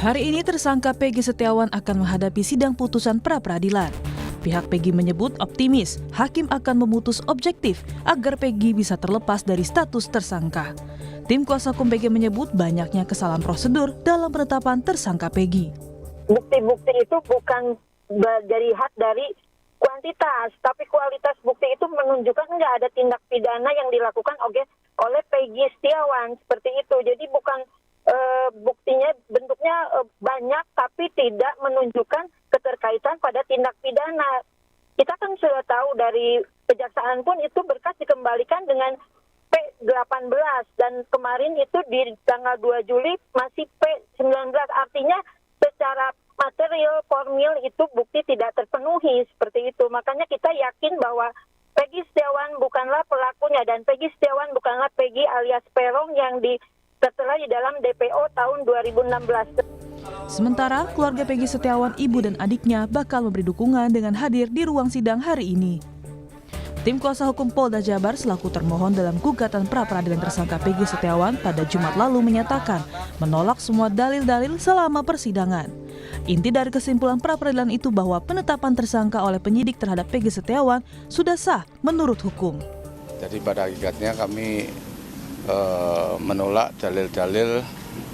Hari ini tersangka Peggy Setiawan akan menghadapi sidang putusan pra-peradilan. Pihak Peggy menyebut optimis hakim akan memutus objektif agar Peggy bisa terlepas dari status tersangka. Tim kuasa hukum Peggy menyebut banyaknya kesalahan prosedur dalam penetapan tersangka Peggy. Bukti-bukti itu bukan dilihat dari kuantitas, tapi kualitas bukti itu menunjukkan nggak ada tindak pidana yang dilakukan oleh Peggy Setiawan seperti itu. Jadi bukan buktinya bentuknya banyak tapi tidak menunjukkan keterkaitan pada tindak pidana. Kita kan sudah tahu dari kejaksaan pun itu berkas dikembalikan dengan P18 dan kemarin itu di tanggal 2 Juli masih P19. Artinya secara material formil itu bukti tidak terpenuhi seperti itu. Makanya kita yakin bahwa Peggy Setiawan bukanlah pelakunya dan Peggy Setiawan bukanlah Peggy alias Peron yang tertera di dalam DPO tahun 2016. Sementara keluarga Peggy Setiawan, ibu dan adiknya bakal memberi dukungan dengan hadir di ruang sidang hari ini. Tim kuasa hukum Polda Jabar selaku termohon dalam gugatan pra-peradilan tersangka Peggy Setiawan pada Jumat lalu menyatakan menolak semua dalil-dalil selama persidangan. Inti dari kesimpulan pra-peradilan itu bahwa penetapan tersangka oleh penyidik terhadap Peggy Setiawan sudah sah menurut hukum. Jadi pada hakikatnya kami menolak dalil-dalil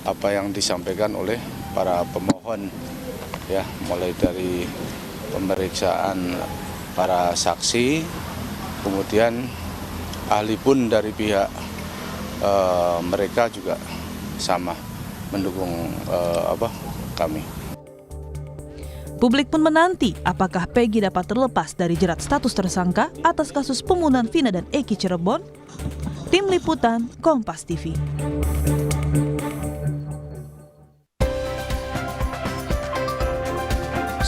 apa yang disampaikan oleh para pemohon, ya, mulai dari pemeriksaan para saksi, kemudian ahli pun dari pihak mereka juga sama mendukung kami. Publik pun menanti apakah Peggy dapat terlepas dari jerat status tersangka atas kasus pembunuhan Vina dan Eki Cirebon. Tim Liputan Kompas TV.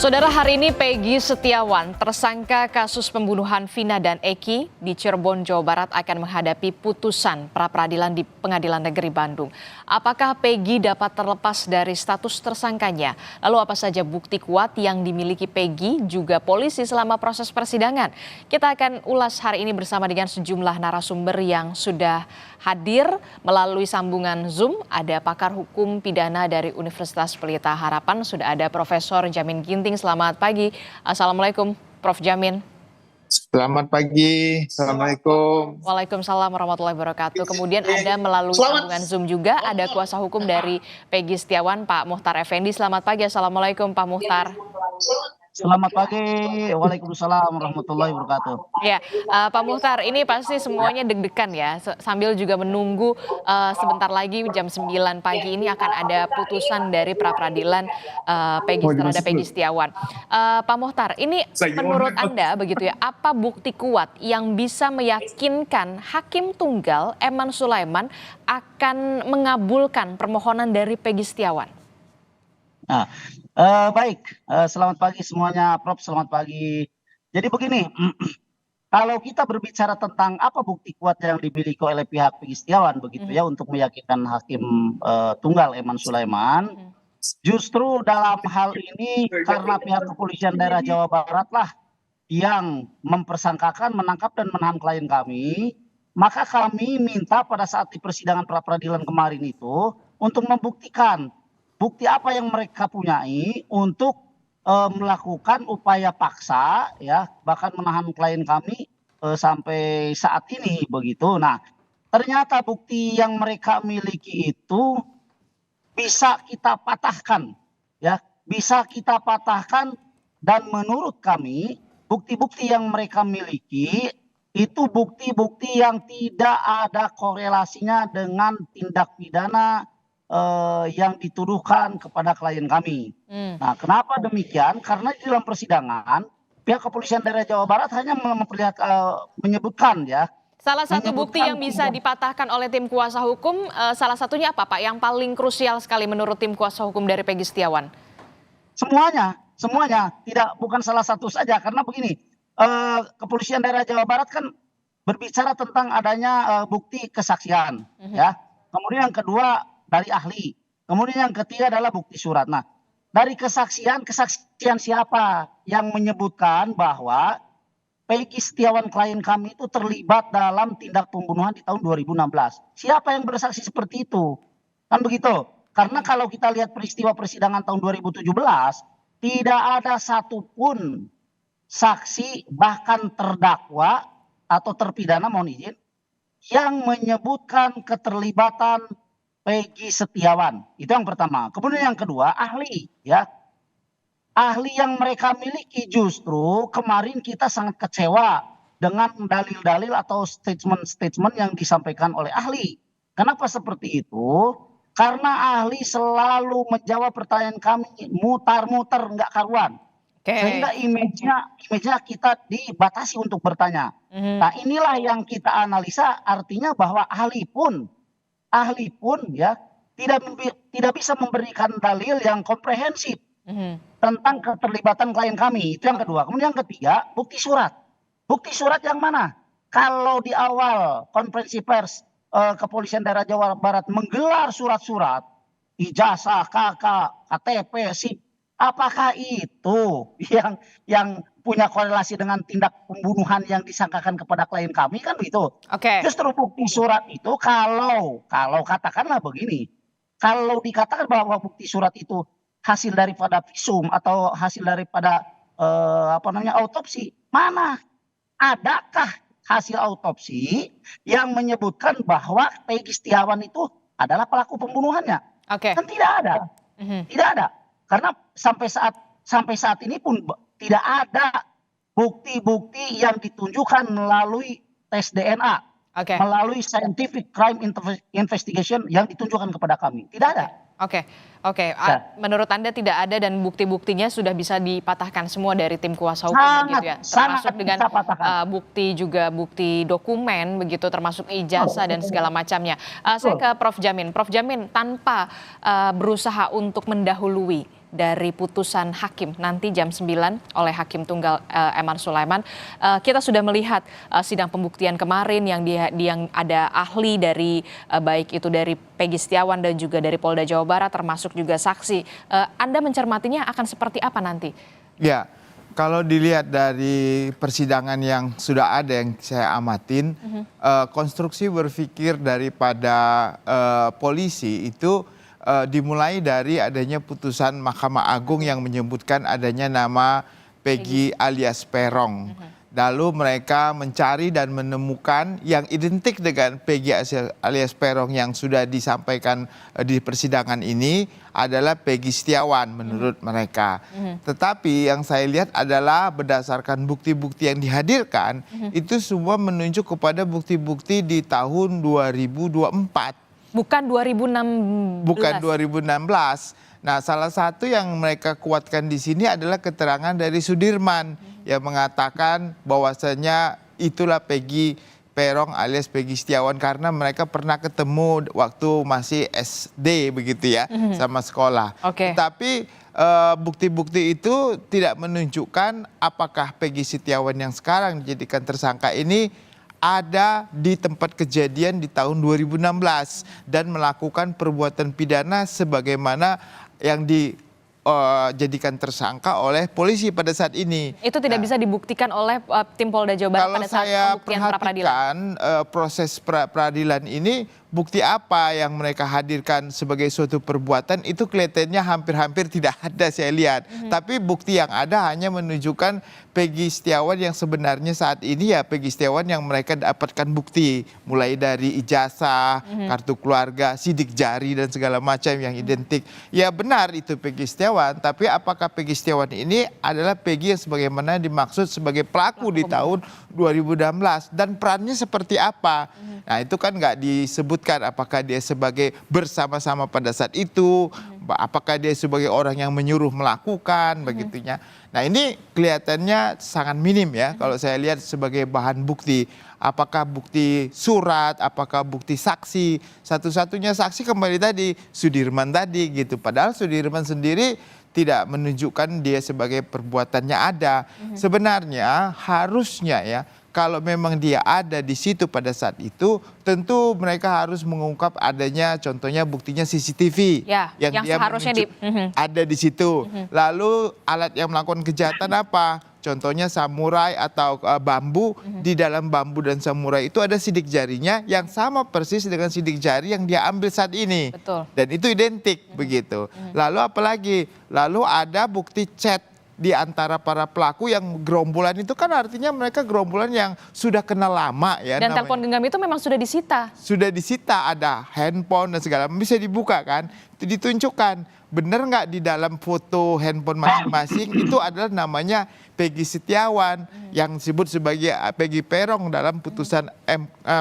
Saudara, hari ini Peggy Setiawan, tersangka kasus pembunuhan Vina dan Eki di Cirebon, Jawa Barat akan menghadapi putusan pra-peradilan di Pengadilan Negeri Bandung. Apakah Peggy dapat terlepas dari status tersangkanya? Lalu apa saja bukti kuat yang dimiliki Peggy juga polisi selama proses persidangan? Kita akan ulas hari ini bersama dengan sejumlah narasumber yang sudah hadir melalui sambungan Zoom. Ada pakar hukum pidana dari Universitas Pelita Harapan, sudah ada Profesor Jamin Ginting. Selamat pagi. Assalamualaikum, Prof. Jamin. Selamat pagi. Assalamualaikum. Waalaikumsalam warahmatullahi wabarakatuh. Kemudian ada melalui sambungan Zoom juga ada kuasa hukum dari Peggy Setiawan, Pak Muhtar Effendi. Selamat pagi. Assalamualaikum, Pak Muhtar. Selamat pagi, waalaikumsalam warahmatullahi wabarakatuh. Ya, Pak Muhtar, ini pasti semuanya deg-degan ya, sambil juga menunggu sebentar lagi jam 9 pagi ini akan ada putusan dari pra-peradilan Peggy terhadap Peggy Setiawan. Pak Muhtar, ini menurut Anda begitu ya, apa bukti kuat yang bisa meyakinkan Hakim Tunggal Eman Sulaiman akan mengabulkan permohonan dari Peggy Setiawan? Nah, baik, selamat pagi semuanya, Prof. Selamat pagi. Jadi begini, kalau kita berbicara tentang apa bukti kuat yang dimiliki oleh pihak Peggy Setiawan begitu ya untuk meyakinkan Hakim Tunggal Eman Sulaiman, justru dalam hal ini karena pihak kepolisian daerah Jawa Barat lah yang mempersangkakan, menangkap dan menahan klien kami, maka kami minta pada saat di persidangan pra-peradilan kemarin itu untuk membuktikan bukti apa yang mereka punyai untuk melakukan upaya paksa, ya, bahkan menahan klien kami sampai saat ini begitu. Nah, ternyata bukti yang mereka miliki itu bisa kita patahkan, ya, bisa kita patahkan, dan menurut kami bukti-bukti yang mereka miliki itu bukti-bukti yang tidak ada korelasinya dengan tindak pidana yang dituduhkan kepada klien kami. Nah, kenapa demikian? Karena di dalam persidangan pihak kepolisian daerah Jawa Barat hanya menyebutkan, ya. Salah satu bukti yang bisa dipatahkan oleh tim kuasa hukum, salah satunya apa, Pak? Yang paling krusial sekali menurut tim kuasa hukum dari Peggy Setiawan? Semuanya, bukan salah satu saja. Karena begini, kepolisian daerah Jawa Barat kan berbicara tentang adanya bukti kesaksian, ya. Kemudian yang kedua dari ahli. Kemudian yang ketiga adalah bukti surat. Nah, dari kesaksian siapa yang menyebutkan bahwa Peggy Setiawan klien kami itu terlibat dalam tindak pembunuhan di tahun 2016? Siapa yang bersaksi seperti itu? Kan begitu. Karena kalau kita lihat peristiwa persidangan tahun 2017, tidak ada satupun saksi bahkan terdakwa atau terpidana, mohon izin, yang menyebutkan keterlibatan Peggy Setiawan. Itu yang pertama. Kemudian yang kedua, ahli, ya. Ahli yang mereka miliki justru kemarin kita sangat kecewa dengan dalil-dalil atau statement-statement yang disampaikan oleh ahli. Kenapa seperti itu? Karena ahli selalu menjawab pertanyaan kami mutar-mutar nggak karuan. Sehingga image-nya kita dibatasi untuk bertanya. Nah, inilah yang kita analisa, artinya bahwa ahli pun ya tidak bisa memberikan dalil yang komprehensif tentang keterlibatan klien kami. Itu yang kedua. Kemudian yang ketiga, bukti surat. Bukti surat yang mana? Kalau di awal konferensi pers Kepolisian Daerah Jawa Barat menggelar surat-surat, ijazah, KK, KTP, SIM, apakah itu yang punya korelasi dengan tindak pembunuhan yang disangkakan kepada klien kami, kan begitu? Justru bukti surat itu kalau katakanlah begini, kalau dikatakan bahwa bukti surat itu hasil daripada visum atau hasil daripada autopsi, mana adakah hasil autopsi yang menyebutkan bahwa Peggy Setiawan itu adalah pelaku pembunuhannya? Kan tidak ada. Tidak ada. Karena sampai saat ini pun tidak ada bukti-bukti yang ditunjukkan melalui tes DNA, melalui scientific crime investigation yang ditunjukkan kepada kami. Tidak ada. Menurut Anda tidak ada dan bukti-buktinya sudah bisa dipatahkan semua dari tim kuasa hukum begitu ya? Termasuk dengan bukti dokumen begitu, termasuk ijazah dan segala macamnya. Saya ke Prof Jamin. Prof Jamin, tanpa berusaha untuk mendahului dari putusan hakim nanti jam 9 oleh Hakim Tunggal Eman Sulaiman, kita sudah melihat sidang pembuktian kemarin yang ada ahli dari baik itu dari Peggy Setiawan dan juga dari Polda Jawa Barat, termasuk juga saksi. Anda mencermatinya akan seperti apa nanti? Ya, kalau dilihat dari persidangan yang sudah ada yang saya amatin, konstruksi berpikir daripada polisi itu dimulai dari adanya putusan Mahkamah Agung yang menyebutkan adanya nama Peggy alias Peron. Lalu mereka mencari dan menemukan yang identik dengan Peggy alias Peron yang sudah disampaikan di persidangan ini adalah Peggy Setiawan menurut mereka. Tetapi yang saya lihat adalah berdasarkan bukti-bukti yang dihadirkan, itu semua menunjuk kepada bukti-bukti di tahun 2024. Bukan 2016. Bukan 2016. Nah, salah satu yang mereka kuatkan di sini adalah keterangan dari Sudirman yang mengatakan bahwasanya itulah Peggy Peron alias Peggy Setiawan karena mereka pernah ketemu waktu masih SD begitu ya, sama sekolah. Tapi bukti-bukti itu tidak menunjukkan apakah Peggy Setiawan yang sekarang dijadikan tersangka ini ada di tempat kejadian di tahun 2016 dan melakukan perbuatan pidana sebagaimana yang dijadikan tersangka oleh polisi pada saat ini. Itu tidak bisa dibuktikan oleh tim Polda Jawa Barat pada saat pembuktian pra-peradilan. Proses pra-peradilan ini, bukti apa yang mereka hadirkan sebagai suatu perbuatan itu kelihatannya hampir-hampir tidak ada saya lihat. Tapi bukti yang ada hanya menunjukkan Peggy Setiawan yang sebenarnya saat ini ya Peggy Setiawan yang mereka dapatkan bukti. Mulai dari ijazah, kartu keluarga, sidik jari dan segala macam yang identik. Ya benar itu Peggy Setiawan, tapi apakah Peggy Setiawan ini adalah Peggy yang sebagaimana dimaksud sebagai pelaku di tahun 2016 dan perannya seperti apa? Nah itu kan nggak disebutkan apakah dia sebagai bersama-sama pada saat itu, apakah dia sebagai orang yang menyuruh melakukan begitunya. Nah ini kelihatannya sangat minim ya kalau saya lihat sebagai bahan bukti. Apakah bukti surat, apakah bukti saksi. Satu-satunya saksi kembali tadi Sudirman tadi gitu. Padahal Sudirman sendiri tidak menunjukkan dia sebagai perbuatannya ada. Sebenarnya harusnya ya kalau memang dia ada di situ pada saat itu, tentu mereka harus mengungkap adanya contohnya buktinya CCTV yang dia seharusnya ada di situ. Lalu alat yang melakukan kejahatan apa? contohnya samurai atau bambu, di dalam bambu dan samurai itu ada sidik jarinya yang sama persis dengan sidik jari yang dia ambil saat ini. Betul. Dan itu identik begitu. Lalu apalagi? Lalu ada bukti chat di antara para pelaku yang gerombolan itu kan artinya mereka gerombolan yang sudah kenal lama ya. Dan namanya. telepon genggam itu memang sudah disita. Sudah disita, ada handphone dan segala bisa dibuka kan, itu ditunjukkan benar nggak di dalam foto handphone masing-masing itu adalah namanya Peggy Setiawan yang disebut sebagai Peggy Peron dalam putusan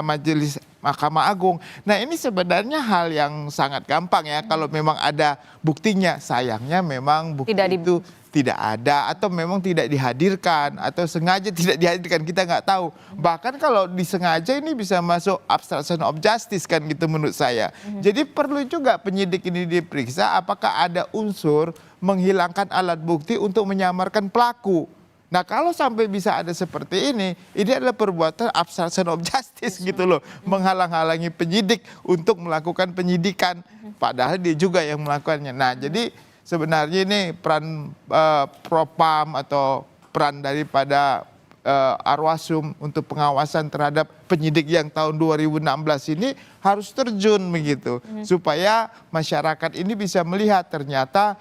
Majelis Mahkamah Agung. Nah ini sebenarnya hal yang sangat gampang ya kalau memang ada buktinya. Sayangnya memang bukti itu tidak ada atau memang tidak dihadirkan atau sengaja tidak dihadirkan, kita nggak tahu. Bahkan kalau disengaja ini bisa masuk obstruction of justice kan gitu menurut saya. Jadi perlu juga penyidik ini diperiksa apakah ada unsur menghilangkan alat bukti untuk menyamarkan pelaku. Nah kalau sampai bisa ada seperti ini adalah perbuatan obstruction of justice gitu loh. Menghalang-halangi penyidik untuk melakukan penyidikan. Padahal dia juga yang melakukannya. Nah jadi sebenarnya ini peran Propam atau peran daripada Arwasum untuk pengawasan terhadap penyidik yang tahun 2016 ini harus terjun begitu. Supaya masyarakat ini bisa melihat ternyata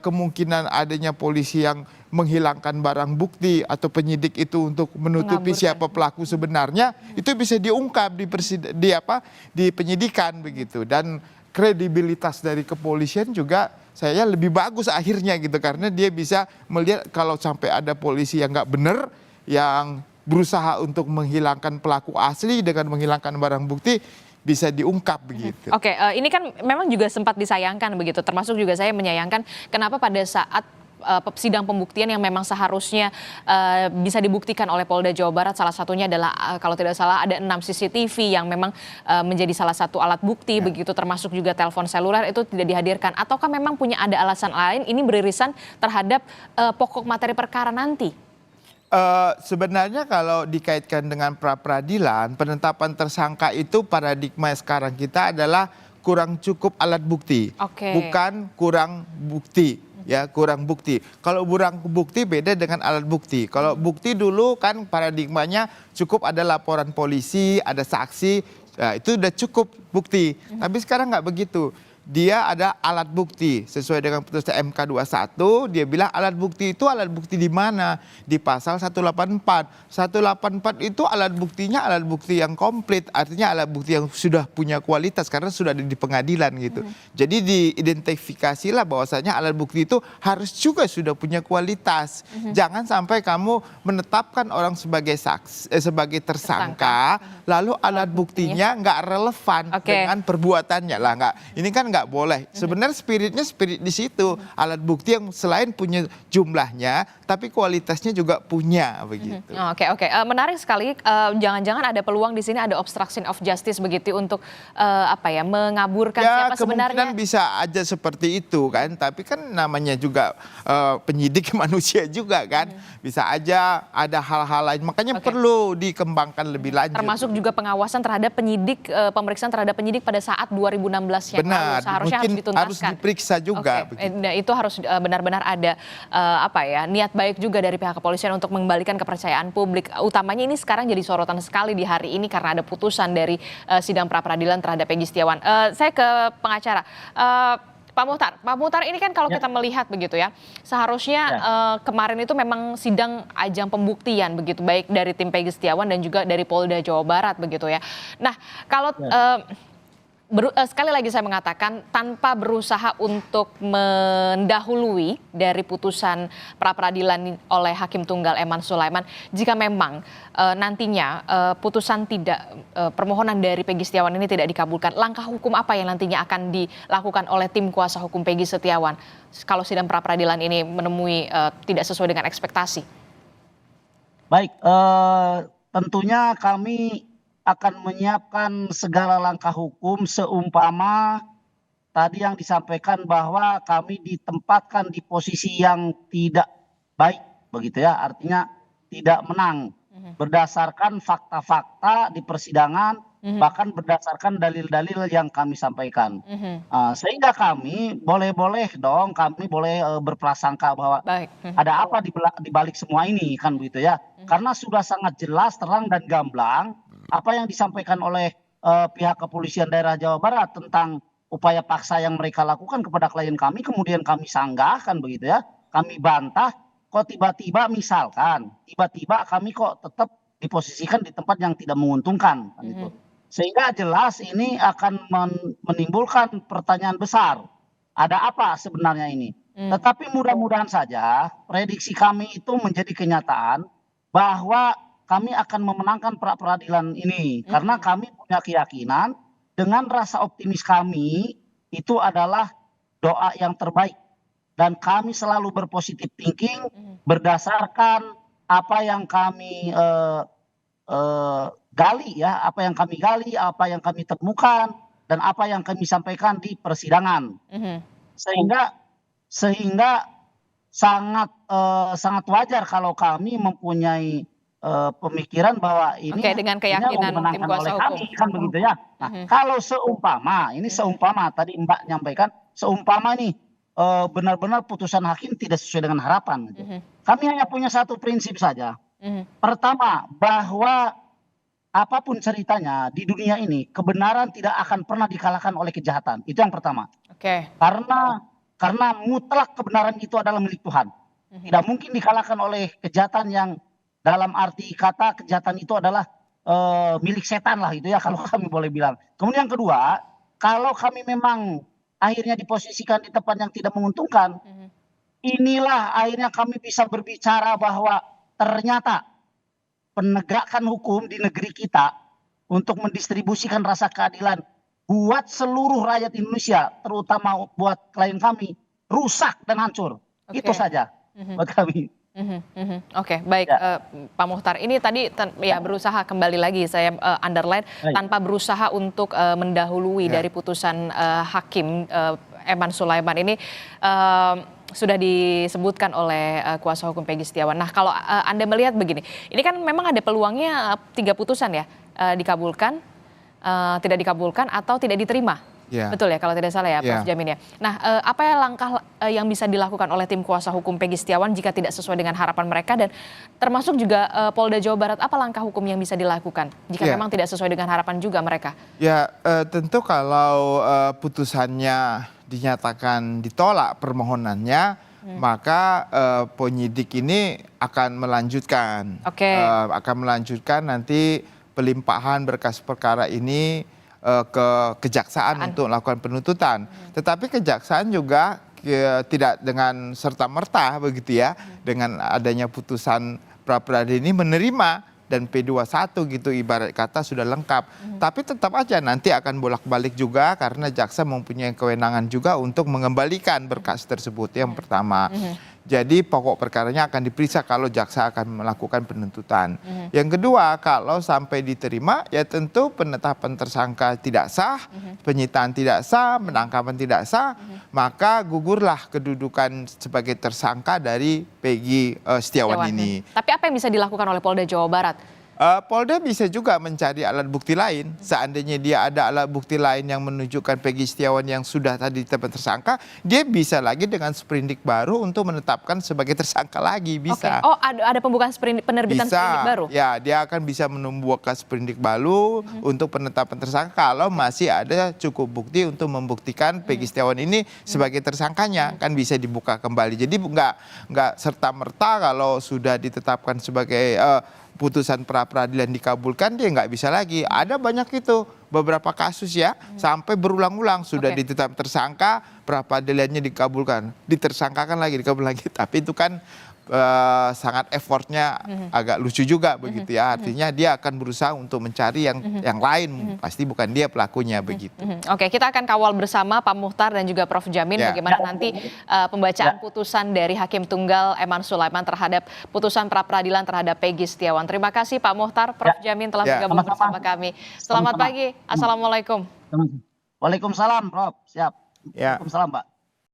kemungkinan adanya polisi yang menghilangkan barang bukti atau penyidik itu untuk menutupi siapa pelaku sebenarnya itu bisa diungkap di penyidikan begitu. Dan kredibilitas dari kepolisian juga saya lebih bagus akhirnya gitu karena dia bisa melihat kalau sampai ada polisi yang nggak benar yang berusaha untuk menghilangkan pelaku asli dengan menghilangkan barang bukti bisa diungkap begitu. Oke, ini kan memang juga sempat disayangkan begitu, termasuk juga saya menyayangkan kenapa pada saat sidang pembuktian yang memang seharusnya bisa dibuktikan oleh Polda Jawa Barat, salah satunya adalah kalau tidak salah ada 6 CCTV yang memang menjadi salah satu alat bukti begitu, termasuk juga telepon seluler itu tidak dihadirkan. Ataukah memang punya ada alasan lain ini beririsan terhadap pokok materi perkara nanti? Sebenarnya kalau dikaitkan dengan pra-peradilan, penetapan tersangka itu paradigma sekarang kita adalah kurang cukup alat bukti, bukan kurang bukti. Ya, kurang bukti. Kalau kurang bukti beda dengan alat bukti. Kalau bukti dulu kan paradigmanya cukup ada laporan polisi, ada saksi, ya, itu udah cukup bukti. Tapi sekarang nggak begitu. Dia ada alat bukti sesuai dengan putusan MK 21, dia bilang alat bukti itu alat bukti di mana? Di pasal 184. 184 itu alat buktinya alat bukti yang komplit, artinya alat bukti yang sudah punya kualitas karena sudah ada di pengadilan gitu. Jadi diidentifikasilah bahwasanya alat bukti itu harus juga sudah punya kualitas. Jangan sampai kamu menetapkan orang sebagai sebagai tersangka, lalu alat buktinya nggak relevan dengan perbuatannya lah, nggak. Ini kan nggak boleh. Sebenarnya spiritnya spirit di situ. Alat bukti yang selain punya jumlahnya, tapi kualitasnya juga punya begitu. Oke. Menarik sekali. Jangan-jangan ada peluang di sini ada obstruction of justice begitu untuk mengaburkan siapa sebenarnya. Kemungkinan bisa aja seperti itu kan. Tapi kan namanya juga penyidik manusia juga kan. Bisa aja ada hal-hal lain. Makanya perlu dikembangkan lebih lanjut. Termasuk juga pengawasan terhadap penyidik, pemeriksaan terhadap penyidik pada saat 2016 yang lalu. Seharusnya harus dituntaskan. Harus diperiksa juga. Itu harus benar-benar ada niat baik juga dari pihak kepolisian untuk mengembalikan kepercayaan publik. Utamanya ini sekarang jadi sorotan sekali di hari ini karena ada putusan dari sidang pra-peradilan terhadap Peggy Setiawan. Saya ke pengacara. Pak Muhtar ini kan kalau kita melihat begitu ya, seharusnya kemarin itu memang sidang ajang pembuktian begitu, baik dari tim Peggy Setiawan dan juga dari Polda Jawa Barat begitu ya. Nah kalau sekali lagi saya mengatakan tanpa berusaha untuk mendahului dari putusan pra-peradilan oleh Hakim Tunggal Eman Sulaiman, jika memang nantinya putusan permohonan dari Peggy Setiawan ini tidak dikabulkan, langkah hukum apa yang nantinya akan dilakukan oleh tim kuasa hukum Peggy Setiawan kalau sidang pra-peradilan ini menemui tidak sesuai dengan ekspektasi? Baik, tentunya kami akan menyiapkan segala langkah hukum seumpama tadi yang disampaikan bahwa kami ditempatkan di posisi yang tidak baik begitu ya, artinya tidak menang berdasarkan fakta-fakta di persidangan bahkan berdasarkan dalil-dalil yang kami sampaikan. Sehingga kami boleh-boleh dong, kami boleh berprasangka bahwa Baik. ada apa di balik semua ini kan begitu ya. Karena sudah sangat jelas, terang dan gamblang apa yang disampaikan oleh pihak kepolisian daerah Jawa Barat tentang upaya paksa yang mereka lakukan kepada klien kami, kemudian kami sanggah kan begitu ya, kami bantah, kok tiba-tiba misalkan, tiba-tiba kami kok tetap diposisikan di tempat yang tidak menguntungkan kan gitu. Sehingga jelas ini akan menimbulkan pertanyaan besar, ada apa sebenarnya ini? Tetapi mudah-mudahan saja prediksi kami itu menjadi kenyataan bahwa kami akan memenangkan pra peradilan ini, karena kami punya keyakinan dengan rasa optimis kami itu adalah doa yang terbaik, dan kami selalu berpositif thinking berdasarkan apa yang kami gali ya, apa yang kami gali, apa yang kami temukan, dan apa yang kami sampaikan di persidangan. Sehingga sangat wajar kalau kami mempunyai pemikiran bahwa ini dengan keyakinan tim kuasa hukum kan begitu ya. Nah, kalau seumpama tadi Mbak nyampaikan, seumpama nih benar-benar putusan hakim tidak sesuai dengan harapan gitu. Kami hanya punya satu prinsip saja. Pertama, bahwa apapun ceritanya di dunia ini, kebenaran tidak akan pernah dikalahkan oleh kejahatan. Itu yang pertama. Karena mutlak kebenaran itu adalah milik Tuhan. Tidak mungkin dikalahkan oleh kejahatan yang dalam arti kata kejahatan itu adalah milik setan lah gitu ya, kalau kami boleh bilang. Kemudian yang kedua, kalau kami memang akhirnya diposisikan di tempat yang tidak menguntungkan, inilah akhirnya kami bisa berbicara bahwa ternyata penegakan hukum di negeri kita untuk mendistribusikan rasa keadilan buat seluruh rakyat Indonesia, terutama buat klien kami, rusak dan hancur. Itu saja buat kami. Oke, baik Pak Muhtar. Ini tadi ya berusaha kembali lagi saya underline tanpa berusaha untuk mendahului dari putusan hakim Eman Sulaiman ini sudah disebutkan oleh kuasa hukum Peggy Setiawan. Nah, kalau Anda melihat begini, ini kan memang ada peluangnya 3 putusan ya, dikabulkan, tidak dikabulkan atau tidak diterima. Betul ya kalau tidak salah ya Prof. Jamin ya. Nah, apa ya langkah yang bisa dilakukan oleh tim kuasa hukum Peggy Setiawan jika tidak sesuai dengan harapan mereka, dan termasuk juga Polda Jawa Barat, apa langkah hukum yang bisa dilakukan jika memang tidak sesuai dengan harapan juga mereka? Ya, tentu kalau putusannya dinyatakan ditolak permohonannya, maka penyidik ini akan melanjutkan, nanti pelimpahan berkas perkara ini ke kejaksaan untuk melakukan penuntutan. Tetapi kejaksaan juga tidak dengan serta-merta begitu ya, dengan adanya putusan pra peradilan ini menerima dan P21 gitu, ibarat kata sudah lengkap. Tapi tetap aja nanti akan bolak-balik juga karena jaksa mempunyai kewenangan juga untuk mengembalikan berkas tersebut, yang pertama. Jadi pokok perkaranya akan diperiksa kalau jaksa akan melakukan penuntutan. Yang kedua, kalau sampai diterima ya tentu penetapan tersangka tidak sah, penyitaan tidak sah, penangkapan tidak sah, maka gugurlah kedudukan sebagai tersangka dari Peggy Setiawan ini. Tapi apa yang bisa dilakukan oleh Polda Jawa Barat? Polda bisa juga mencari alat bukti lain. Seandainya dia ada alat bukti lain yang menunjukkan Peggy Setiawan yang sudah tadi ditetapkan tersangka, dia bisa lagi dengan sprindik baru untuk menetapkan sebagai tersangka lagi, bisa. Oh, ada pembukaan penerbitan sprindik baru? Ya, dia akan bisa membuka sprindik baru untuk penetapan tersangka kalau masih ada cukup bukti untuk membuktikan Peggy Setiawan ini sebagai tersangkanya, kan bisa dibuka kembali. Jadi nggak serta-merta kalau sudah ditetapkan sebagai putusan pra peradilan dikabulkan dia nggak bisa lagi. Ada banyak itu beberapa kasus ya, sampai berulang-ulang sudah ditetapkan tersangka, pra peradilannya dikabulkan, ditersangkakan lagi, dikabulkan lagi. Tapi itu kan sangat effortnya agak lucu juga begitu ya. Artinya dia akan berusaha untuk mencari yang lain, pasti bukan dia pelakunya begitu. Oke, kita akan kawal bersama Pak Muhtar dan juga Prof. Jamin bagaimana nanti pembacaan putusan dari Hakim Tunggal Eman Sulaiman terhadap putusan pra peradilan terhadap Peggy Setiawan. Terima kasih Pak Muhtar, Prof. Jamin telah bergabung bersama kami. Selamat pagi, Assalamualaikum. Waalaikumsalam Prof. Siap. Waalaikumsalam Mbak.